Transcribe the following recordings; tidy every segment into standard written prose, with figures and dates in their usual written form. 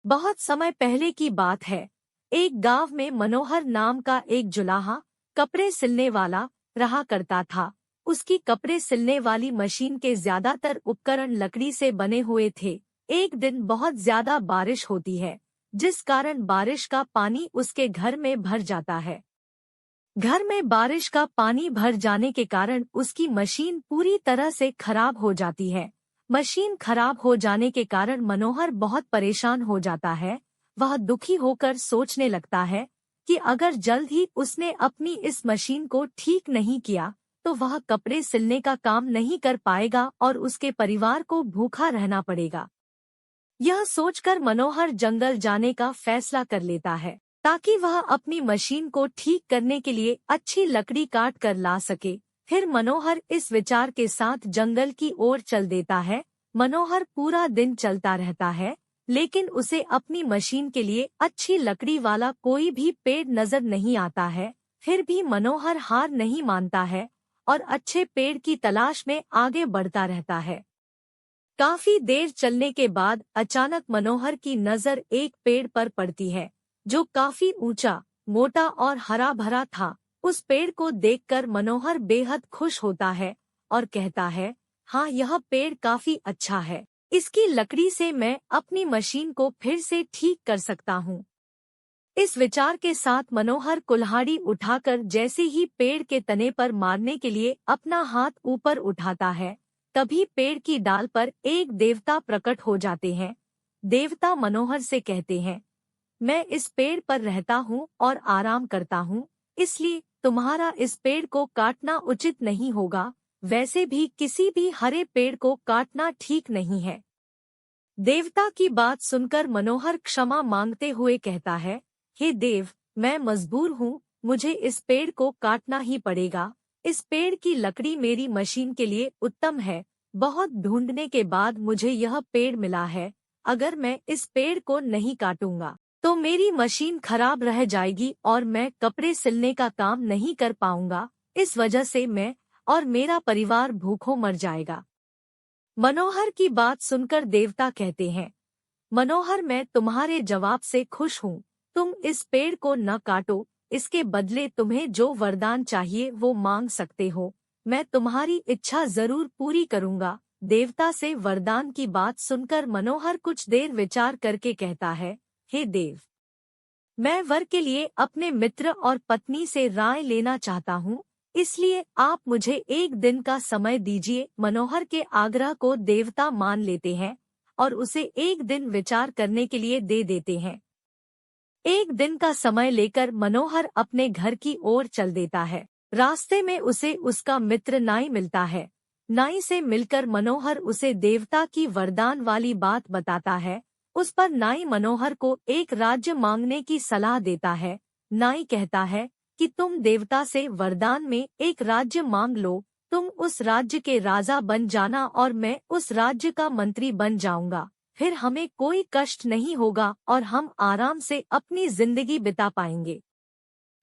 बहुत समय पहले की बात है। एक गांव में मनोहर नाम का एक जुलाहा कपड़े सिलने वाला रहा करता था। उसकी कपड़े सिलने वाली मशीन के ज्यादातर उपकरण लकड़ी से बने हुए थे। एक दिन बहुत ज्यादा बारिश होती है, जिस कारण बारिश का पानी उसके घर में भर जाता है। घर में बारिश का पानी भर जाने के कारण उसकी मशीन पूरी तरह से खराब हो जाती है। मशीन खराब हो जाने के कारण मनोहर बहुत परेशान हो जाता है। वह दुखी होकर सोचने लगता है कि अगर जल्द ही उसने अपनी इस मशीन को ठीक नहीं किया तो वह कपड़े सिलने का काम नहीं कर पाएगा और उसके परिवार को भूखा रहना पड़ेगा। यह सोचकर मनोहर जंगल जाने का फैसला कर लेता है ताकि वह अपनी मशीन को ठीक करने के लिए अच्छी लकड़ी काट कर ला सके। फिर मनोहर इस विचार के साथ जंगल की ओर चल देता है। मनोहर पूरा दिन चलता रहता है, लेकिन उसे अपनी मशीन के लिए अच्छी लकड़ी वाला कोई भी पेड़ नजर नहीं आता है। फिर भी मनोहर हार नहीं मानता है और अच्छे पेड़ की तलाश में आगे बढ़ता रहता है। काफी देर चलने के बाद अचानक मनोहर की नजर एक पेड़ पर पड़ती है, जो काफी ऊंचा, मोटा और हरा भरा था। उस पेड़ को देखकर मनोहर बेहद खुश होता है और कहता है, हाँ, यह पेड़ काफी अच्छा है। इसकी लकड़ी से मैं अपनी मशीन को फिर से ठीक कर सकता हूँ। इस विचार के साथ मनोहर कुल्हाड़ी उठाकर जैसे ही पेड़ के तने पर मारने के लिए अपना हाथ ऊपर उठाता है, तभी पेड़ की डाल पर एक देवता प्रकट हो जाते हैं। देवता मनोहर से कहते हैं, मैं इस पेड़ पर रहता हूँ और आराम करता हूँ, इसलिए तुम्हारा इस पेड़ को काटना उचित नहीं होगा। वैसे भी किसी भी हरे पेड़ को काटना ठीक नहीं है। देवता की बात सुनकर मनोहर क्षमा मांगते हुए कहता है, हे देव, मैं मजबूर हूँ, मुझे इस पेड़ को काटना ही पड़ेगा। इस पेड़ की लकड़ी मेरी मशीन के लिए उत्तम है। बहुत ढूंढने के बाद मुझे यह पेड़ मिला है। अगर मैं इस पेड़ को नहीं काटूंगा तो मेरी मशीन खराब रह जाएगी और मैं कपड़े सिलने का काम नहीं कर पाऊंगा। इस वजह से मैं और मेरा परिवार भूखों मर जाएगा। मनोहर की बात सुनकर देवता कहते हैं, मनोहर, मैं तुम्हारे जवाब से खुश हूँ। तुम इस पेड़ को न काटो, इसके बदले तुम्हें जो वरदान चाहिए वो मांग सकते हो। मैं तुम्हारी इच्छा जरूर पूरी करूँगा। देवता से वरदान की बात सुनकर मनोहर कुछ देर विचार करके कहता है, हे देव, मैं वर के लिए अपने मित्र और पत्नी से राय लेना चाहता हूँ, इसलिए आप मुझे एक दिन का समय दीजिए। मनोहर के आग्रह को देवता मान लेते हैं और उसे एक दिन विचार करने के लिए दे देते हैं। एक दिन का समय लेकर मनोहर अपने घर की ओर चल देता है। रास्ते में उसे उसका मित्र नाई मिलता है। नाई से मिलकर मनोहर उसे देवता की वरदान वाली बात बताता है। उस पर नाई मनोहर को एक राज्य मांगने की सलाह देता है। नाई कहता है कि तुम देवता से वरदान में एक राज्य मांग लो। तुम उस राज्य के राजा बन जाना और मैं उस राज्य का मंत्री बन जाऊंगा। फिर हमें कोई कष्ट नहीं होगा और हम आराम से अपनी जिंदगी बिता पाएंगे।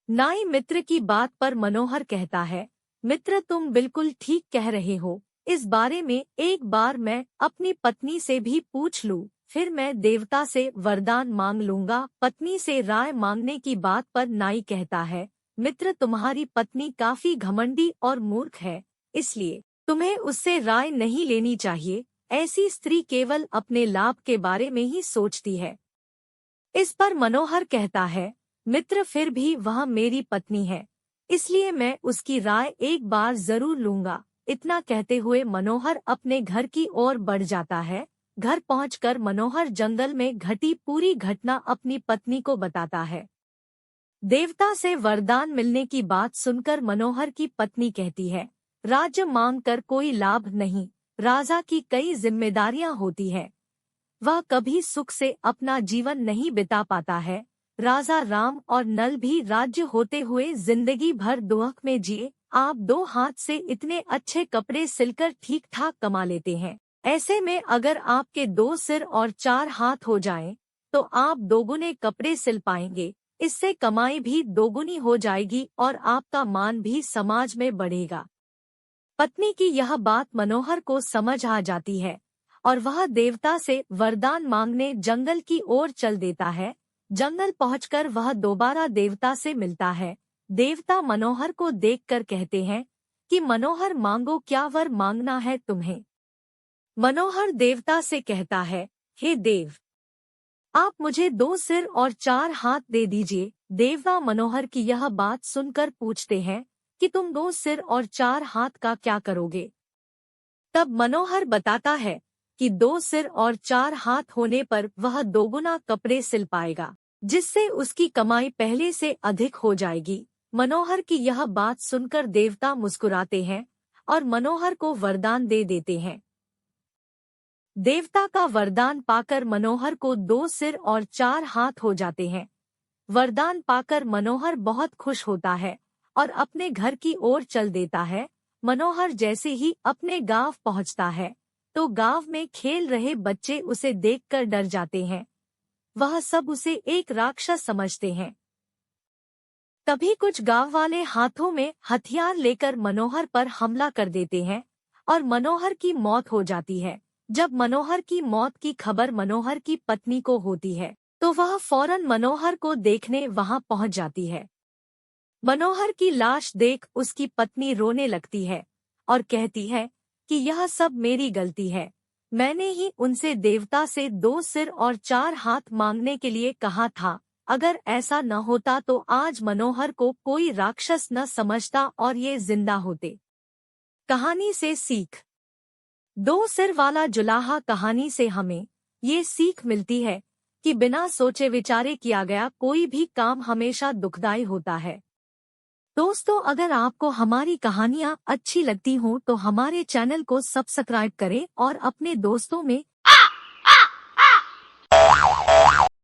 नाई मित्र की बात पर मनोहर कहता है, मित्र, तुम बिल्कुल ठीक कह रहे हो। इस बारे में एक बार मैं अपनी पत्नी से भी पूछ लूं, फिर मैं देवता से वरदान मांग लूंगा। पत्नी से राय मांगने की बात पर नाई कहता है, मित्र, तुम्हारी पत्नी काफी घमंडी और मूर्ख है, इसलिए तुम्हें उससे राय नहीं लेनी चाहिए। ऐसी स्त्री केवल अपने लाभ के बारे में ही सोचती है। इस पर मनोहर कहता है, मित्र, फिर भी वह मेरी पत्नी है, इसलिए मैं उसकी राय एक बार जरूर लूंगा। इतना कहते हुए मनोहर अपने घर की ओर बढ़ जाता है। घर पहुंचकर मनोहर जंगल में घटी पूरी घटना अपनी पत्नी को बताता है। देवता से वरदान मिलने की बात सुनकर मनोहर की पत्नी कहती है, राज्य मांगकर कोई लाभ नहीं। राजा की कई जिम्मेदारियां होती है, वह कभी सुख से अपना जीवन नहीं बिता पाता है। राजा राम और नल भी राज्य होते हुए जिंदगी भर दुख में जिए। आप दो हाथ से इतने अच्छे कपड़े सिलकर ठीक ठाक कमा लेते हैं। ऐसे में अगर आपके दो सिर और चार हाथ हो जाएं, तो आप दोगुने कपड़े सिल पाएंगे। इससे कमाई भी दोगुनी हो जाएगी और आपका मान भी समाज में बढ़ेगा। पत्नी की यह बात मनोहर को समझ आ जाती है और वह देवता से वरदान मांगने जंगल की ओर चल देता है। जंगल पहुंचकर वह दोबारा देवता से मिलता है। देवता मनोहर को देखकर कहते हैं कि मनोहर मांगो, क्या वर मांगना है तुम्हें। मनोहर देवता से कहता है, हे देव, आप मुझे 2 सिर और 4 हाथ दे दीजिए। देवता मनोहर की यह बात सुनकर पूछते हैं कि तुम 2 सिर और 4 हाथ का क्या करोगे। तब मनोहर बताता है कि 2 सिर और 4 हाथ होने पर वह 2 गुना कपड़े सिल पाएगा, जिससे उसकी कमाई पहले से अधिक हो जाएगी। मनोहर की यह बात सुनकर देवता मुस्कुराते हैं और मनोहर को वरदान दे देते हैं। देवता का वरदान पाकर मनोहर को 2 सिर और 4 हाथ हो जाते हैं। वरदान पाकर मनोहर बहुत खुश होता है और अपने घर की ओर चल देता है। मनोहर जैसे ही अपने गांव पहुंचता है तो गांव में खेल रहे बच्चे उसे देखकर डर जाते हैं। वह सब उसे एक राक्षस समझते हैं। तभी कुछ गांव वाले हाथों में हथियार लेकर मनोहर पर हमला कर देते हैं और मनोहर की मौत हो जाती है। जब मनोहर की मौत की खबर मनोहर की पत्नी को होती है तो वह फौरन मनोहर को देखने वहां पहुंच जाती है। मनोहर की लाश देख उसकी पत्नी रोने लगती है और कहती है कि यह सब मेरी गलती है। मैंने ही उनसे देवता से 2 सिर और 4 हाथ मांगने के लिए कहा था। अगर ऐसा न होता तो आज मनोहर को कोई राक्षस न समझता और ये जिंदा होते। कहानी से सीख। 2 सिर वाला जुलाहा कहानी से हमें ये सीख मिलती है कि बिना सोचे विचारे किया गया कोई भी काम हमेशा दुखदायी होता है। दोस्तों, अगर आपको हमारी कहानियाँ अच्छी लगती हों तो हमारे चैनल को सब्सक्राइब करें और अपने दोस्तों में